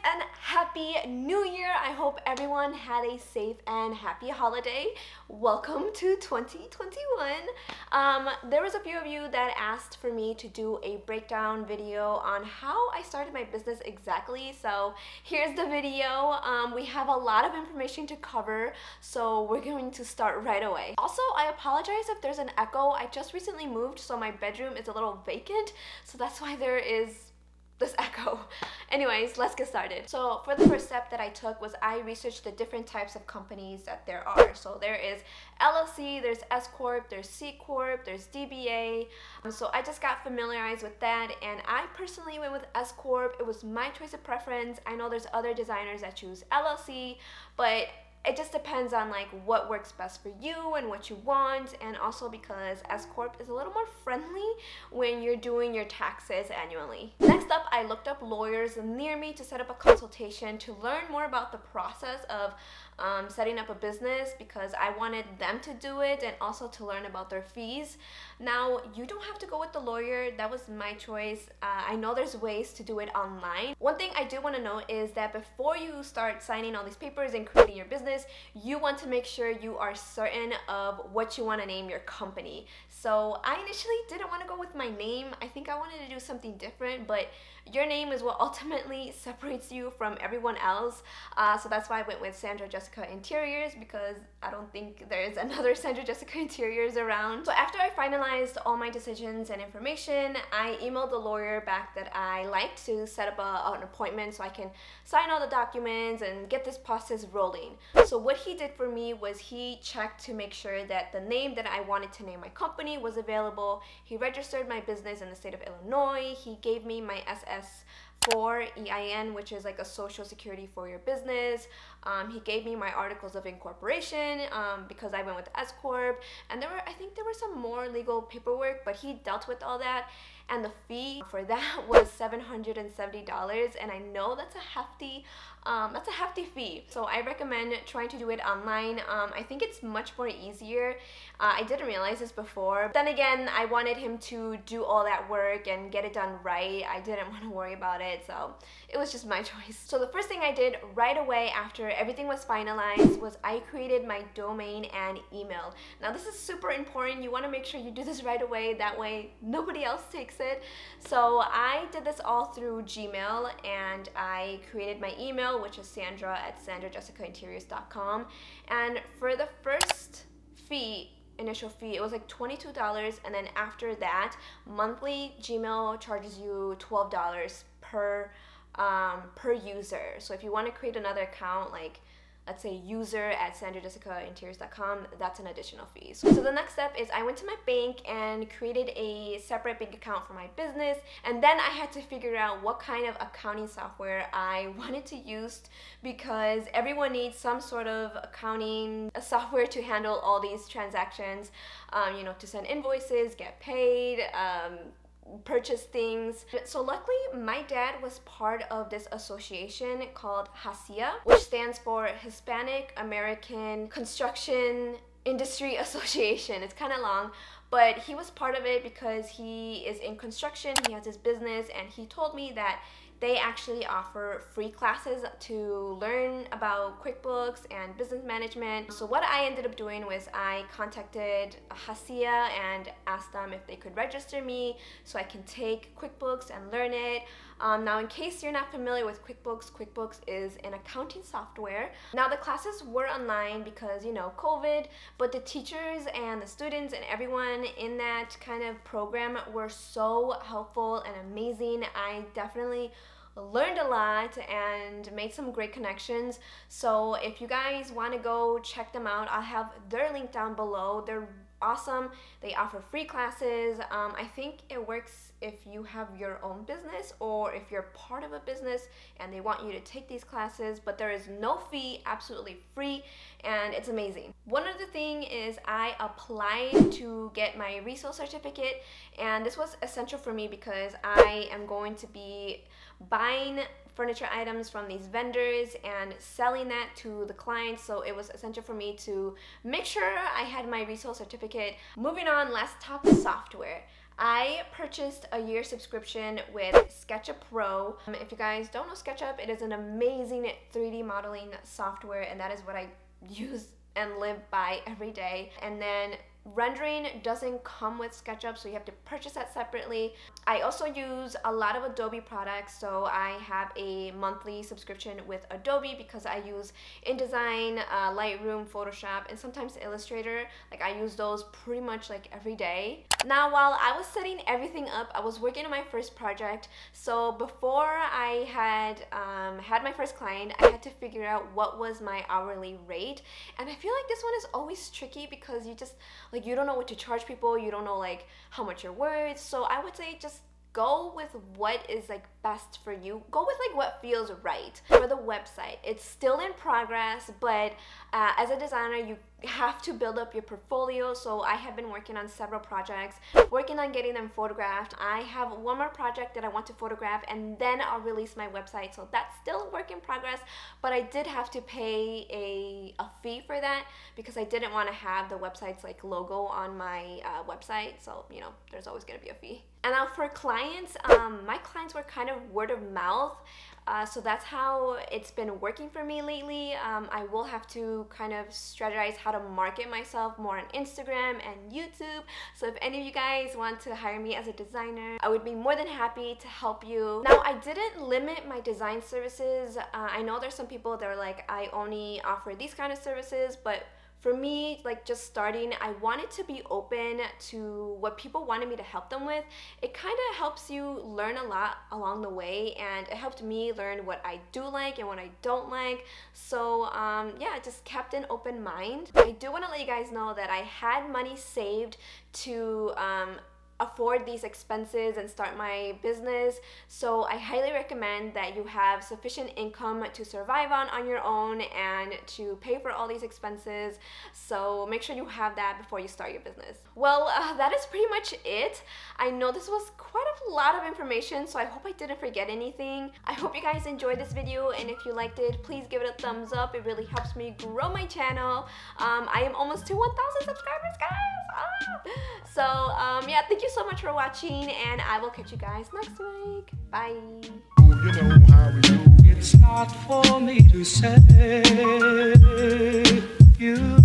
and happy new year. I hope everyone had a safe and happy holiday. Welcome to 2021. There was a few of you that asked for me to do a breakdown video on how I started my business exactly, so here's the video. We have a lot of information to cover, so we're going to start right away. Also, I apologize if there's an echo. I just recently moved, so my bedroom is a little vacant, so that's why there is this echo. Anyways, let's get started. So for the first step that I took was I researched the different types of companies that there are. So there is LLC, there's S Corp, there's C Corp, there's DBA. So I just got familiarized with that, and I personally went with S Corp. It was my choice of preference. I know there's other designers that choose LLC, but it just depends on like what works best for you and what you want, and also because S Corp is a little more friendly when you're doing your taxes annually. Next up, I looked up lawyers near me to set up a consultation to learn more about the process of setting up a business, because I wanted them to do it and also to learn about their fees. Now, you don't have to go with the lawyer. That was my choice. I know there's ways to do it online. One thing I do want to know is that before you start signing all these papers and creating your business, you want to make sure you are certain of what you want to name your company. So I initially didn't want to go with my name. I think I wanted to do something different, but your name is what ultimately separates you from everyone else. So that's why I went with Sandra Jessica Interiors, because I don't think there's another Sandra Jessica Interiors around. So after I finalized all my decisions and information, I emailed the lawyer back that I liked to set up an appointment so I can sign all the documents and get this process rolling. So what he did for me was he checked to make sure that the name that I wanted to name my company was available. He registered my business in the state of Illinois. He gave me my SS4 EIN, which is like a social security for your business. He gave me my articles of incorporation because I went with S Corp, and I think there were some more legal paperwork, but he dealt with all that. And the fee for that was $770, and I know that's a hefty fee. So I recommend trying to do it online. I think it's much more easier. I didn't realize this before. Then again, I wanted him to do all that work and get it done right. I didn't want to worry about it, so it was just my choice. So the first thing I did right away after everything was finalized was I created my domain and email. Now this is super important. You want to make sure you do this right away. That way nobody else takes it. So I did this all through Gmail, and I created my email, which is Sandra@sandrajessicainteriors.com. And for the first initial fee, it was like $22, and then after that, monthly Gmail charges you $12 per user. So if you want to create another account, like let's say user@sandrajessicainteriors.com, that's an additional fee. So the next step is I went to my bank and created a separate bank account for my business, and then I had to figure out what kind of accounting software I wanted to use, because everyone needs some sort of accounting software to handle all these transactions, you know, to send invoices, get paid, purchase things. So luckily my dad was part of this association called HACIA, which stands for Hispanic American Construction Industry Association. It's kind of long, but he was part of it because he is in construction, he has his business, and he told me that they actually offer free classes to learn about QuickBooks and business management. So what I ended up doing was I contacted HACIA and asked them if they could register me so I can take QuickBooks and learn it. Now, in case you're not familiar with QuickBooks, QuickBooks is an accounting software. Now, the classes were online because, you know, COVID, but the teachers and the students and everyone in that kind of program were so helpful and amazing. I definitely learned a lot and made some great connections. So if you guys want to go check them out, I'll have their link down below. They're awesome. They offer free classes. I think it works if you have your own business or if you're part of a business and they want you to take these classes, but there is no fee, absolutely free, and it's amazing. One other thing is I applied to get my resale certificate, and this was essential for me because I am going to be buying furniture items from these vendors and selling that to the clients, so it was essential for me to make sure I had my resale certificate. Moving on, let's talk software. I purchased a year subscription with SketchUp Pro. If you guys don't know SketchUp, it is an amazing 3D modeling software, and that is what I use and live by every day. And then rendering doesn't come with SketchUp, so you have to purchase that separately. I also use a lot of Adobe products, so I have a monthly subscription with Adobe because I use InDesign, Lightroom, Photoshop, and sometimes Illustrator. Like, I use those pretty much like every day. Now, while I was setting everything up, I was working on my first project. So before I had had my first client, I had to figure out what was my hourly rate. And I feel like this one is always tricky because you just, like, you don't know what to charge people, you don't know like how much you're worth. So I would say just go with what is like best for you. Go with like what feels right. For the website, it's still in progress, but as a designer, you have to build up your portfolio. So I have been working on several projects, working on getting them photographed. I have one more project that I want to photograph, and then I'll release my website. So that's still a work in progress, but I did have to pay a fee for that because I didn't want to have the website's like logo on my website. So, you know, there's always going to be a fee. And now for clients, my clients were kind of word of mouth. So that's how it's been working for me lately. I will have to kind of strategize how to market myself more on Instagram and YouTube. So if any of you guys want to hire me as a designer, I would be more than happy to help you. Now, I didn't limit my design services. I know there's some people that are like, I only offer these kind of services, but for me, like just starting, I wanted to be open to what people wanted me to help them with. It kind of helps you learn a lot along the way, and it helped me learn what I do like and what I don't like. So yeah, I just kept an open mind. I do want to let you guys know that I had money saved to afford these expenses and start my business. So I highly recommend that you have sufficient income to survive on your own and to pay for all these expenses. So make sure you have that before you start your business. Well, that is pretty much it. I know this was quite a lot of information, so I hope I didn't forget anything. I hope you guys enjoyed this video, and if you liked it, please give it a thumbs up. It really helps me grow my channel. I am almost to 1,000 subscribers, guys. So yeah, thank you so much for watching, and I will catch you guys next week. Bye. You know how we do. It's not for me to say you